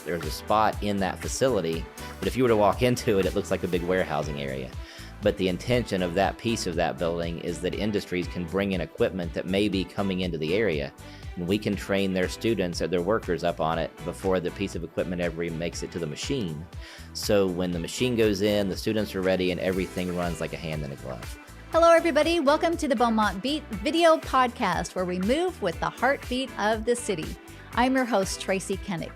there's a spot in that facility, but if you were to walk into it, it looks like a big warehousing area. But the intention of that piece of that building is that industries can bring in equipment that may be coming into the area, and we can train their students or their workers up on it before the piece of equipment ever even makes it to the machine. So when the machine goes in, the students are ready and everything runs like a hand in a glove. Hello, everybody. Welcome to the Beaumont Beat video podcast, where we move with the heartbeat of the city. I'm your host, Tracy Kennick.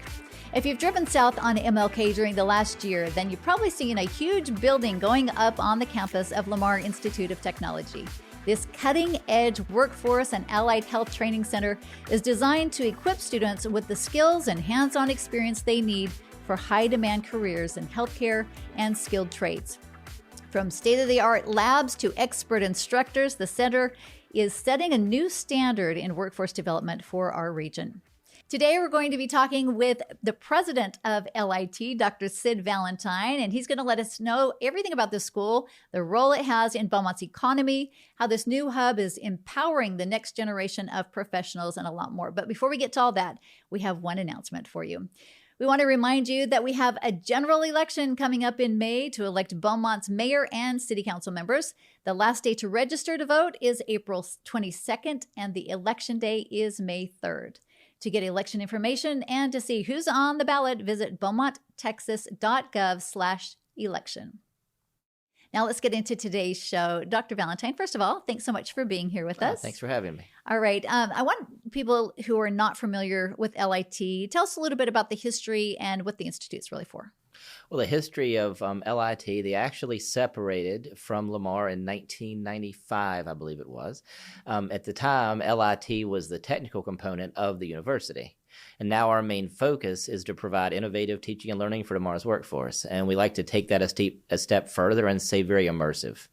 If you've driven south on MLK during the last year, then you've probably seen a huge building going up on the campus of Lamar Institute of Technology. This cutting-edge workforce and allied health training center is designed to equip students with the skills and hands-on experience they need for high-demand careers in healthcare and skilled trades. From state-of-the-art labs to expert instructors, the center is setting a new standard in workforce development for our region. Today, we're going to be talking with the president of LIT, Dr. Sid Valentine, and he's going to let us know everything about the school, the role it has in Beaumont's economy, how this new hub is empowering the next generation of professionals, and a lot more. But before we get to all that, we have one announcement for you. We want to remind you that we have a general election coming up in May to elect Beaumont's mayor and city council members. The last day to register to vote is April 22nd, and the election day is May 3rd. To get election information and to see who's on the ballot, visit beaumonttexas.gov/election. Now let's get into today's show. Dr. Valentine, first of all, thanks so much for being here with us. Thanks for having me. All right. I want people who are not familiar with LIT, tell us a little bit about the history and what the Institute's really for. Well, the history of LIT, they actually separated from Lamar in 1995, I believe it was. At the time, LIT was the technical component of the university. And now our main focus is to provide innovative teaching and learning for tomorrow's workforce. And we like to take that a step further and say very immersive.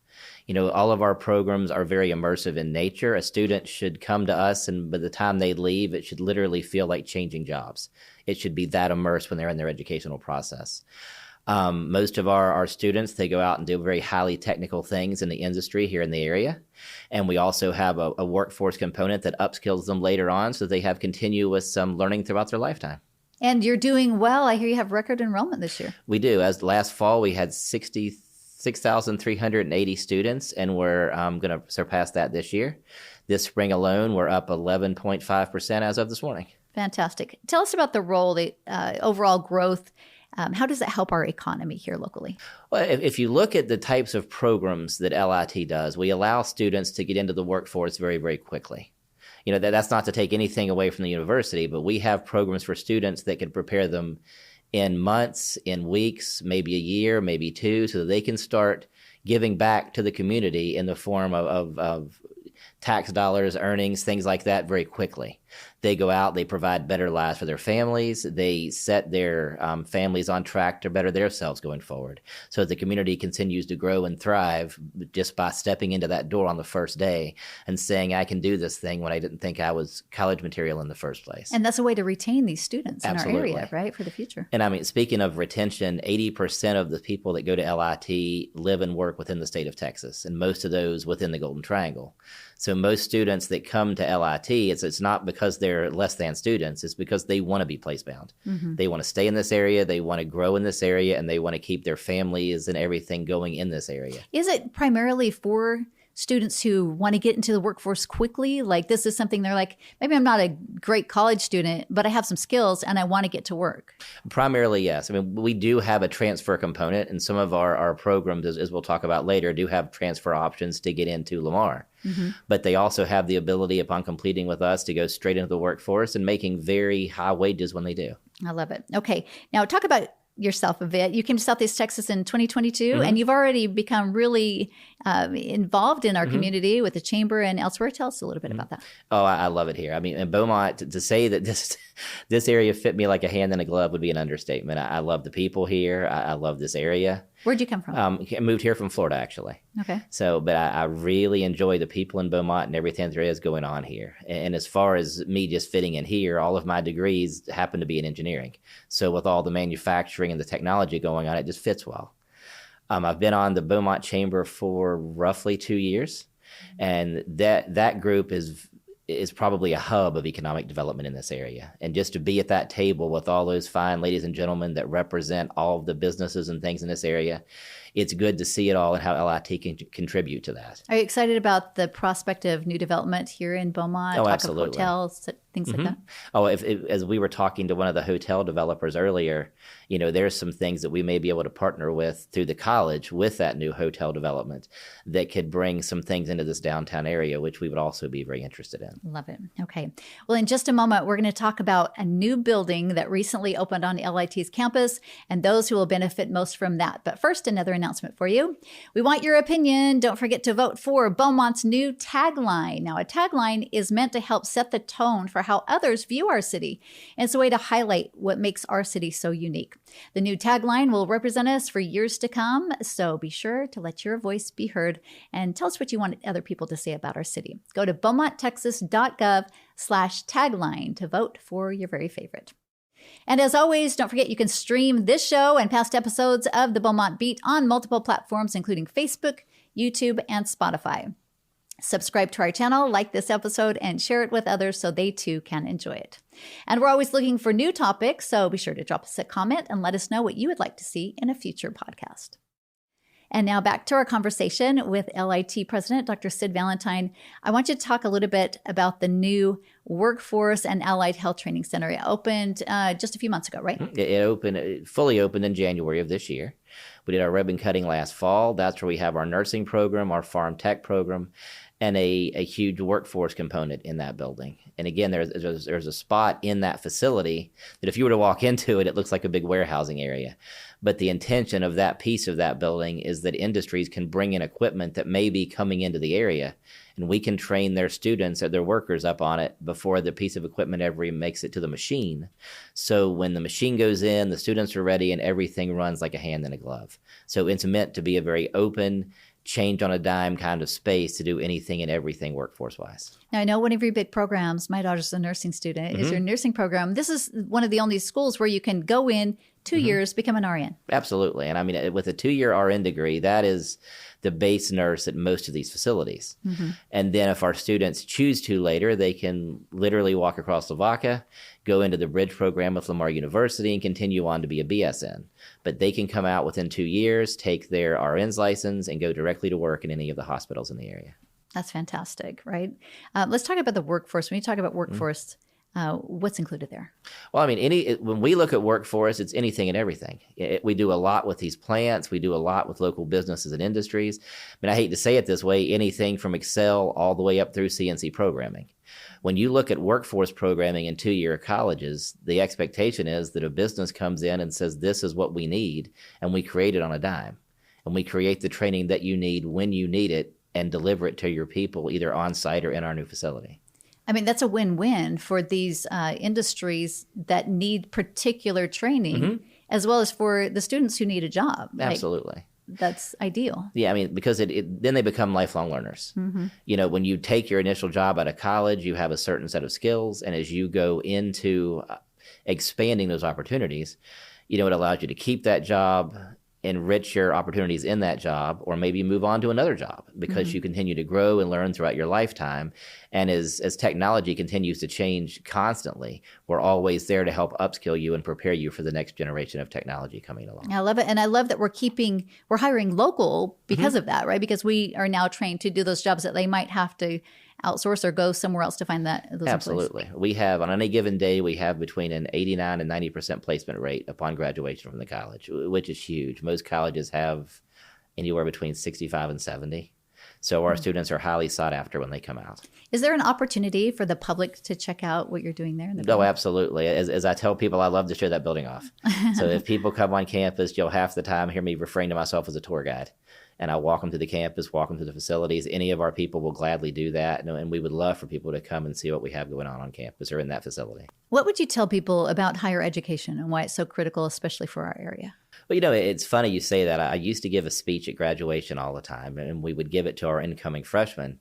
You know, all of our programs are very immersive in nature. A student should come to us, and by the time they leave, it should literally feel like changing jobs. It should be that immersed when they're in their educational process. Most of our students, they go out and do very highly technical things in the industry here in the area. And we also have a workforce component that upskills them later on so they have continuous learning throughout their lifetime. And you're doing well. I hear you have record enrollment this year. We do. As last fall, we had 6,380 students, and we're going to surpass that this year. This spring alone, we're up 11.5% as of this morning. Fantastic. Tell us about the role, the overall growth. How does it help our economy here locally? Well, if you look at the types of programs that LIT does, we allow students to get into the workforce very, very quickly. You know, that's not to take anything away from the university, but we have programs for students that can prepare them in months, in weeks, maybe a year, maybe two, so that they can start giving back to the community in the form of tax dollars, earnings, things like that very quickly. They go out, they provide better lives for their families, they set their families on track to better themselves going forward. So the community continues to grow and thrive just by stepping into that door on the first day and saying, I can do this thing when I didn't think I was college material in the first place. And that's a way to retain these students Absolutely. In our area, right, for the future. And I mean, speaking of retention, 80% of the people that go to LIT live and work within the state of Texas, and most of those within the Golden Triangle. So most students that come to LIT, it's not because they're less than students, it's because they want to be place-bound. Mm-hmm. They want to stay in this area, they want to grow in this area, and they want to keep their families and everything going in this area. Is it primarily for students who want to get into the workforce quickly? Like, this is something they're like, maybe I'm not a great college student, but I have some skills and I want to get to work. Primarily, yes. I mean, we do have a transfer component, and some of our programs, as we'll talk about later, do have transfer options to get into Lamar. Mm-hmm. But they also have the ability, upon completing with us, to go straight into the workforce and making very high wages when they do. I love it. Okay. Now talk about yourself a bit. You came to Southeast Texas in 2022, mm-hmm. and you've already become really involved in our mm-hmm. community with the chamber and elsewhere. Tell us a little bit mm-hmm. about that. Oh, I love it here. I mean, in Beaumont, to say that this area fit me like a hand in a glove would be an understatement. I love the people here. I love this area. Where'd you come from? I moved here from Florida, actually. Okay. So, but I really enjoy the people in Beaumont and everything there is going on here. And as far as me just fitting in here, all of my degrees happen to be in engineering. So with all the manufacturing and the technology going on, it just fits well. I've been on the Beaumont Chamber for roughly 2 years, and that group is is probably a hub of economic development in this area. And just to be at that table with all those fine ladies and gentlemen that represent all of the businesses and things in this area, it's good to see it all and how LIT can contribute to that. Are you excited about the prospect of new development here in Beaumont? Oh, Talk absolutely. Of hotels, things like that? Oh, as we were talking to one of the hotel developers earlier, there's some things that we may be able to partner with through the college with that new hotel development that could bring some things into this downtown area, which we would also be very interested in. Love it. Okay. Well, in just a moment, we're going to talk about a new building that recently opened on LIT's campus and those who will benefit most from that. But first, another announcement for you. We want your opinion. Don't forget to vote for Beaumont's new tagline. Now, a tagline is meant to help set the tone for how others view our city. And it's a way to highlight what makes our city so unique. The new tagline will represent us for years to come, so be sure to let your voice be heard and tell us what you want other people to say about our city. Go to beaumonttexas.gov/tagline to vote for your very favorite. And as always, don't forget you can stream this show and past episodes of the Beaumont Beat on multiple platforms, including Facebook, YouTube, and Spotify. Subscribe to our channel, like this episode, and share it with others so they too can enjoy it. And we're always looking for new topics, so be sure to drop us a comment and let us know what you would like to see in a future podcast. And now back to our conversation with LIT President Dr. Sid Valentine. I want you to talk a little bit about the new Workforce and Allied Health Training Center. It opened just a few months ago, right? It fully opened in January of this year. We did our ribbon cutting last fall. That's where we have our nursing program, our farm tech program, and a huge workforce component in that building. And again, there's a spot in that facility that if you were to walk into it, it looks like a big warehousing area. But the intention of that piece of that building is that industries can bring in equipment that may be coming into the area, and we can train their students or their workers up on it before the piece of equipment ever makes it to the machine. So when the machine goes in, the students are ready, and everything runs like a hand in a glove. So it's meant to be a very open, change on a dime kind of space to do anything and everything workforce-wise. Now, I know one of your big programs, my daughter's a nursing student, is your nursing program. This is one of the only schools where you can go in 2 years, become an RN. Absolutely. And I mean, with a 2-year RN degree, that is the base nurse at most of these facilities. And then if our students choose to later, they can literally walk across the Vaca, go into the bridge program with Lamar University, and continue on to be a BSN. But they can come out within 2 years, take their RN's license, and go directly to work in any of the hospitals in the area. That's fantastic, right? Let's talk about the workforce. When you talk about workforce, what's included there? Well, I mean, when we look at workforce, it's anything and everything. We do a lot with these plants. We do a lot with local businesses and industries. I mean, I hate to say it this way, anything from Excel all the way up through CNC programming. When you look at workforce programming in 2-year colleges, the expectation is that a business comes in and says, this is what we need, and we create it on a dime. And we create the training that you need when you need it and deliver it to your people either on site or in our new facility. I mean, that's a win-win for these industries that need particular training, as well as for the students who need a job. Absolutely. That's ideal. Yeah, I mean, because then they become lifelong learners. When you take your initial job out of college, you have a certain set of skills. And as you go into expanding those opportunities, it allows you to keep that job, enrich your opportunities in that job, or maybe move on to another job because you continue to grow and learn throughout your lifetime. And as technology continues to change constantly, we're always there to help upskill you and prepare you for the next generation of technology coming along. I love it. And I love that we're hiring local because of that, right? Because we are now trained to do those jobs that they might have to outsource or go somewhere else to find those Absolutely. employees. We have, on any given day, we have between an 89 and 90% placement rate upon graduation from the college, which is huge. Most colleges have anywhere between 65 and 70. So our students are highly sought after when they come out. Is there an opportunity for the public to check out what you're doing there? Oh, absolutely. As I tell people, I love to show that building off. So if people come on campus, you'll half the time hear me referring to myself as a tour guide. And I walk them to the campus, walk them to the facilities. Any of our people will gladly do that. And we would love for people to come and see what we have going on campus or in that facility. What would you tell people about higher education and why it's so critical, especially for our area? Well, it's funny you say that. I used to give a speech at graduation all the time, and we would give it to our incoming freshmen,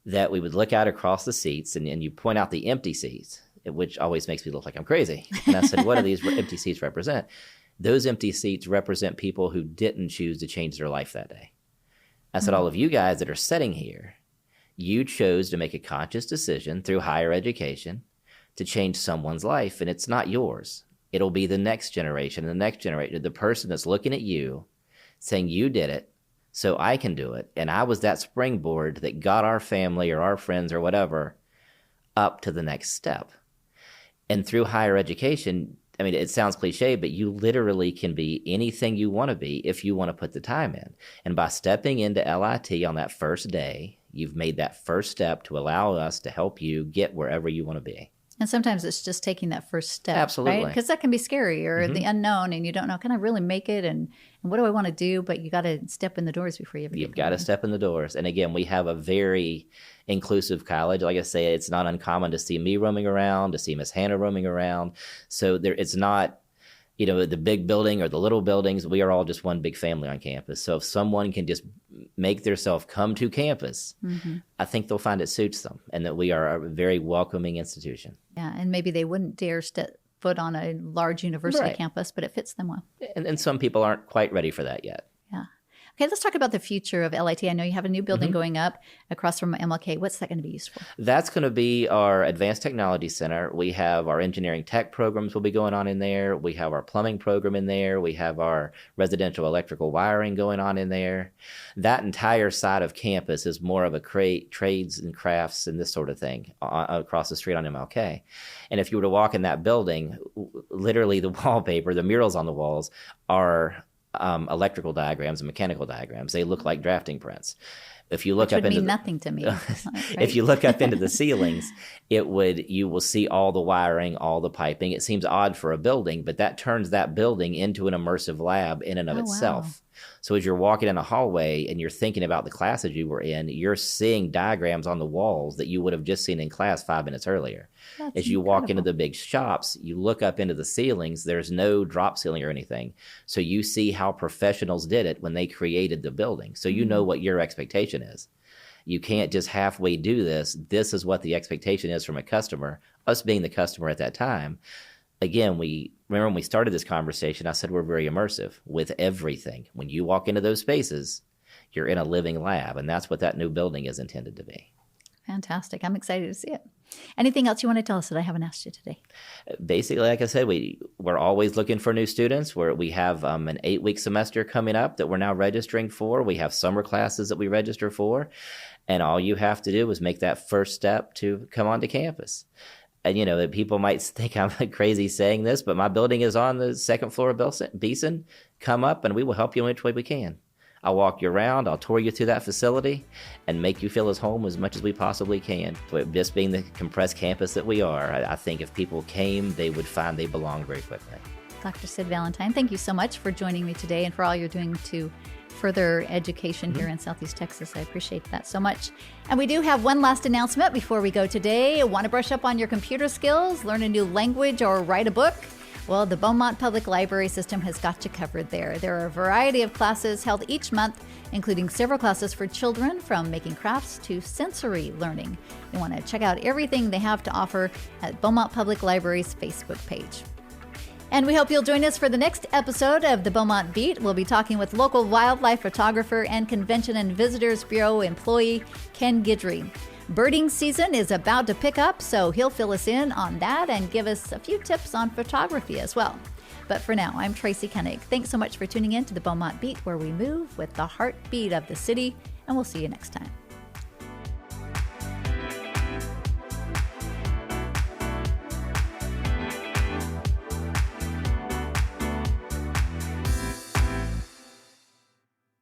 that we would look out across the seats and you point out the empty seats, which always makes me look like I'm crazy. And I said, what do these empty seats represent? Those empty seats represent people who didn't choose to change their life that day. I said, all of you guys that are sitting here, You chose to make a conscious decision through higher education to change someone's life, and it's not yours. It'll be the next generation, the next generation, the person that's looking at you saying you did it, so I can do it. And I was that springboard that got our family or our friends or whatever up to the next step. And through higher education, I mean, it sounds cliche, but you literally can be anything you want to be if you want to put the time in. And by stepping into LIT on that first day, you've made that first step to allow us to help you get wherever you want to be. And sometimes it's just taking that first step. Absolutely. Right? Because that can be scary, or the unknown, and you don't know, can I really make it? And what do I want to do? But you got to step in the doors before you ever You've got to step in the doors. And again, we have a very inclusive college. Like I say, it's not uncommon to see me roaming around, to see Miss Hannah roaming around. So it's not, the big building or the little buildings. We are all just one big family on campus. So if someone can just make themselves come to campus, I think they'll find it suits them, and that we are a very welcoming institution. Yeah, and maybe they wouldn't dare step foot on a large university campus, but it fits them well. And some people aren't quite ready for that yet. Yeah. Okay, let's talk about the future of LIT. I know you have a new building going up across from MLK. What's that going to be used for? That's going to be our Advanced Technology Center. We have our engineering tech programs will be going on in there. We have our plumbing program in there. We have our residential electrical wiring going on in there. That entire side of campus is more of a trades and crafts and this sort of thing across the street on MLK. And if you were to walk in that building, literally the wallpaper, the murals on the walls are electrical diagrams and mechanical diagrams. They look like drafting prints. If you look Which up would into mean nothing to me. Right? If you look up into the ceilings, you will see all the wiring, all the piping. It seems odd for a building, but that turns that building into an immersive lab in and of itself. Wow. So as you're walking in a hallway and you're thinking about the classes you were in, you're seeing diagrams on the walls that you would have just seen in class 5 minutes earlier. That's as you incredible. walk into the big shops, you look up into the ceilings, there's no drop ceiling or anything. So you see how professionals did it when they created the building. So you know what your expectation is. You can't just halfway do this. This is what the expectation is from a customer, us being the customer at that time. Again, remember when we started this conversation, I said we're very immersive with everything. When you walk into those spaces, you're in a living lab, and that's what that new building is intended to be. Fantastic. I'm excited to see it. Anything else you want to tell us that I haven't asked you today? Basically, like I said, we're always looking for new students. We have an 8-week semester coming up that we're now registering for. We have summer classes that we register for. And all you have to do is make that first step to come onto campus. And, people might think I'm crazy saying this, but my building is on the second floor of Beeson. Come up and we will help you in which way we can. I'll walk you around. I'll tour you through that facility and make you feel as home as much as we possibly can. But just being the compressed campus that we are, I think if people came, they would find they belong very quickly. Dr. Sid Valentine, thank you so much for joining me today and for all you're doing to further education here in Southeast Texas. I appreciate that so much. And we do have one last announcement before we go today. Want to brush up on your computer skills, learn a new language, or write a book? Well, the Beaumont Public Library System has got you covered there. There are a variety of classes held each month, including several classes for children, from making crafts to sensory learning. You want to check out everything they have to offer at Beaumont Public Library's Facebook page. And we hope you'll join us for the next episode of the Beaumont Beat. We'll be talking with local wildlife photographer and Convention and Visitors Bureau employee Ken Guidry. Birding season is about to pick up, so he'll fill us in on that and give us a few tips on photography as well. But for now, I'm Tracy Koenig. Thanks so much for tuning in to the Beaumont Beat, where we move with the heartbeat of the city, and we'll see you next time.